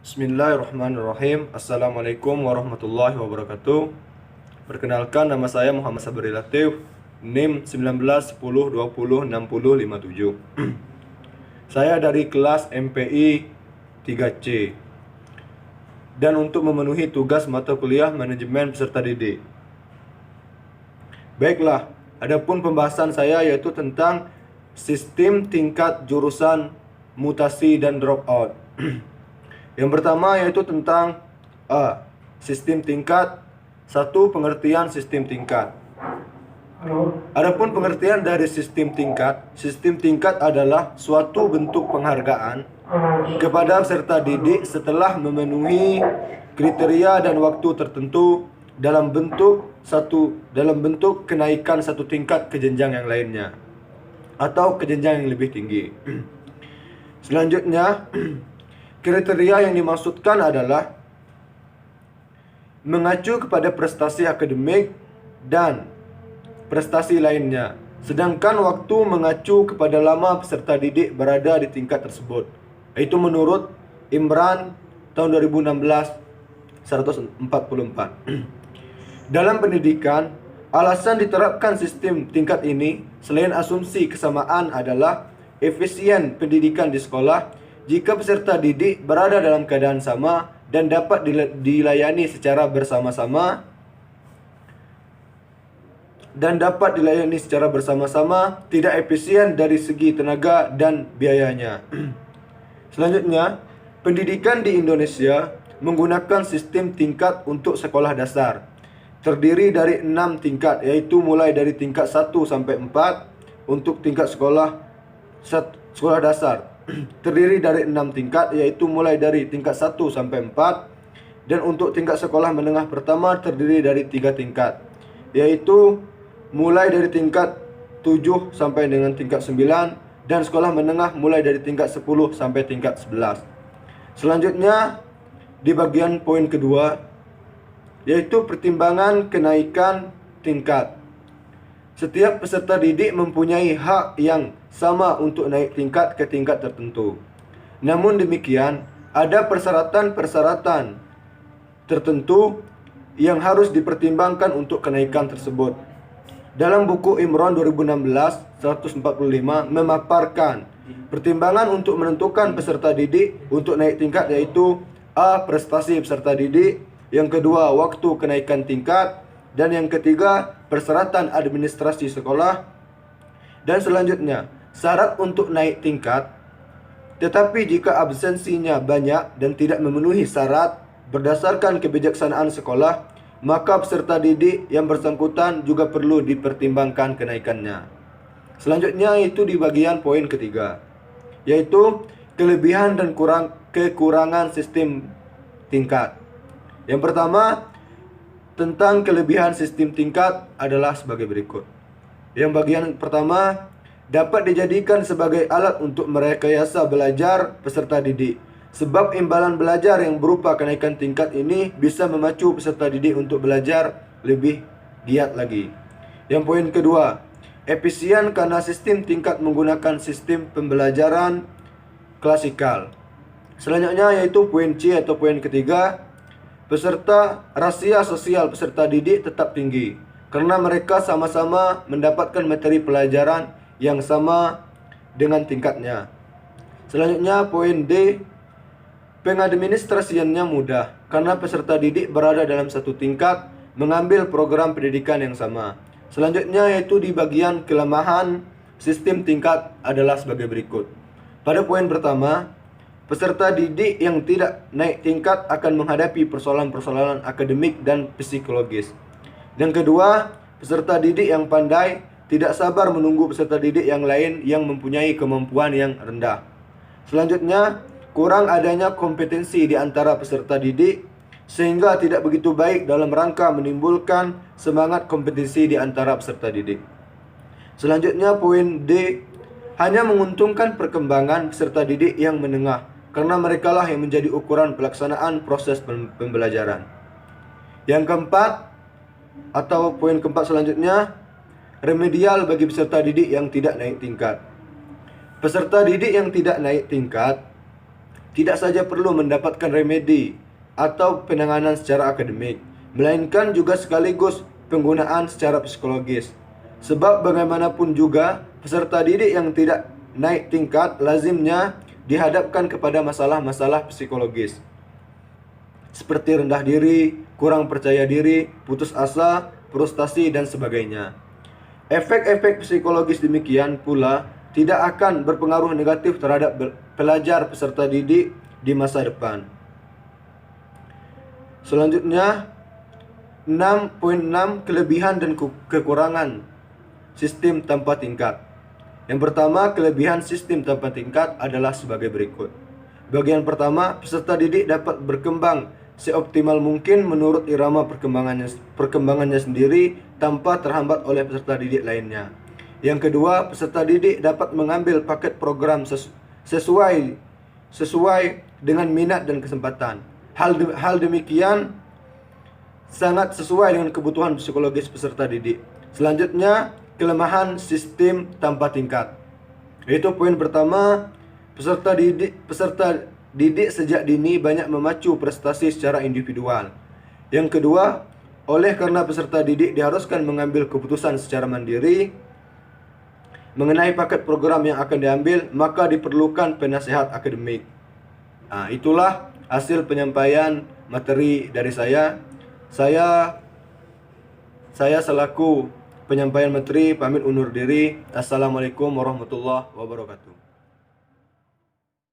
Bismillahirrahmanirrahim. Assalamualaikum warahmatullahi wabarakatuh. Perkenalkan, nama saya Muhammad Sabri Latif, NIM 1910206057. Saya dari kelas MPI 3C. Dan untuk memenuhi tugas mata kuliah manajemen peserta didik. Baiklah, adapun pembahasan saya yaitu tentang sistem tingkat jurusan mutasi dan dropout. Yang pertama yaitu tentang sistem tingkat. Satu, pengertian sistem tingkat. Adapun pengertian dari sistem tingkat adalah suatu bentuk penghargaan kepada peserta didik setelah memenuhi kriteria dan waktu tertentu dalam bentuk kenaikan satu tingkat ke jenjang yang lainnya atau ke jenjang yang lebih tinggi. Selanjutnya, kriteria yang dimaksudkan adalah mengacu kepada prestasi akademik dan prestasi lainnya, sedangkan waktu mengacu kepada lama peserta didik berada di tingkat tersebut, yaitu menurut Imran tahun 2016 144. Dalam pendidikan, alasan diterapkan sistem tingkat ini selain asumsi kesamaan adalah efisien pendidikan di sekolah jika peserta didik berada dalam keadaan sama dan dapat dilayani secara bersama-sama tidak efisien dari segi tenaga dan biayanya. Selanjutnya, pendidikan di Indonesia menggunakan sistem tingkat untuk sekolah dasar. Terdiri dari 6 tingkat, yaitu mulai dari tingkat 1 sampai 4 untuk tingkat sekolah dasar. Terdiri dari 6 tingkat, yaitu mulai dari tingkat 1 sampai 4. Dan untuk tingkat sekolah menengah pertama terdiri dari 3 tingkat, yaitu mulai dari tingkat 7 sampai dengan tingkat 9. Dan sekolah menengah mulai dari tingkat 10 sampai tingkat 11. Selanjutnya, di bagian poin kedua, yaitu pertimbangan kenaikan tingkat. Setiap peserta didik mempunyai hak yang sama untuk naik tingkat ke tingkat tertentu. Namun demikian, ada persyaratan-persyaratan tertentu yang harus dipertimbangkan untuk kenaikan tersebut. Dalam buku Imran 2016 145 memaparkan pertimbangan untuk menentukan peserta didik untuk naik tingkat, yaitu A. Prestasi peserta didik, yang kedua waktu kenaikan tingkat, dan yang ketiga persyaratan administrasi sekolah. Dan selanjutnya, syarat untuk naik tingkat. Tetapi jika absensinya banyak dan tidak memenuhi syarat berdasarkan kebijaksanaan sekolah, maka peserta didik yang bersangkutan juga perlu dipertimbangkan kenaikannya. Selanjutnya itu di bagian poin ketiga, yaitu kelebihan dan kekurangan sistem tingkat. Yang pertama, tentang kelebihan sistem tingkat adalah sebagai berikut. Yang bagian pertama, dapat dijadikan sebagai alat untuk merekayasa belajar peserta didik. Sebab imbalan belajar yang berupa kenaikan tingkat ini bisa memacu peserta didik untuk belajar lebih giat lagi. Yang poin kedua, efisien karena sistem tingkat menggunakan sistem pembelajaran klasikal. Selanjutnya yaitu poin C atau poin ketiga, rahasia sosial peserta didik tetap tinggi karena mereka sama-sama mendapatkan materi pelajaran yang sama dengan tingkatnya. Selanjutnya poin D, pengadministrasiannya mudah karena peserta didik berada dalam satu tingkat mengambil program pendidikan yang sama. Selanjutnya yaitu di bagian kelemahan sistem tingkat adalah sebagai berikut. Pada poin pertama, peserta didik yang tidak naik tingkat akan menghadapi persoalan-persoalan akademik dan psikologis. Yang kedua, peserta didik yang pandai tidak sabar menunggu peserta didik yang lain yang mempunyai kemampuan yang rendah. Selanjutnya, kurang adanya kompetensi di antara peserta didik sehingga tidak begitu baik dalam rangka menimbulkan semangat kompetisi di antara peserta didik. Selanjutnya, poin D, hanya menguntungkan perkembangan peserta didik yang menengah karena merekalah yang menjadi ukuran pelaksanaan proses pembelajaran. Yang keempat, atau poin keempat selanjutnya, remedial bagi peserta didik yang tidak naik tingkat. Peserta didik yang tidak naik tingkat tidak saja perlu mendapatkan remedi atau penanganan secara akademik, melainkan juga sekaligus penggunaan secara psikologis. Sebab bagaimanapun juga, peserta didik yang tidak naik tingkat lazimnya dihadapkan kepada masalah-masalah psikologis, seperti rendah diri, kurang percaya diri, putus asa, frustasi, dan sebagainya. Efek-efek psikologis demikian pula tidak akan berpengaruh negatif terhadap pelajar peserta didik di masa depan. Selanjutnya, 6.6 kelebihan dan kekurangan sistem tanpa tingkat. Yang pertama, kelebihan sistem tanpa tingkat adalah sebagai berikut. Bagian pertama, peserta didik dapat berkembang seoptimal mungkin menurut irama perkembangannya sendiri tanpa terhambat oleh peserta didik lainnya. Yang kedua, peserta didik dapat mengambil paket program sesuai dengan minat dan kesempatan. Hal demikian sangat sesuai dengan kebutuhan psikologis peserta didik. Selanjutnya, kelemahan sistem tanpa tingkat. Yaitu poin pertama, peserta didik sejak dini banyak memacu prestasi secara individual. Yang kedua, oleh karena peserta didik diharuskan mengambil keputusan secara mandiri mengenai paket program yang akan diambil, maka diperlukan penasehat akademik. Nah, itulah hasil penyampaian materi dari saya. Saya selaku penyampaian materi pamit undur diri. Assalamualaikum warahmatullahi wabarakatuh.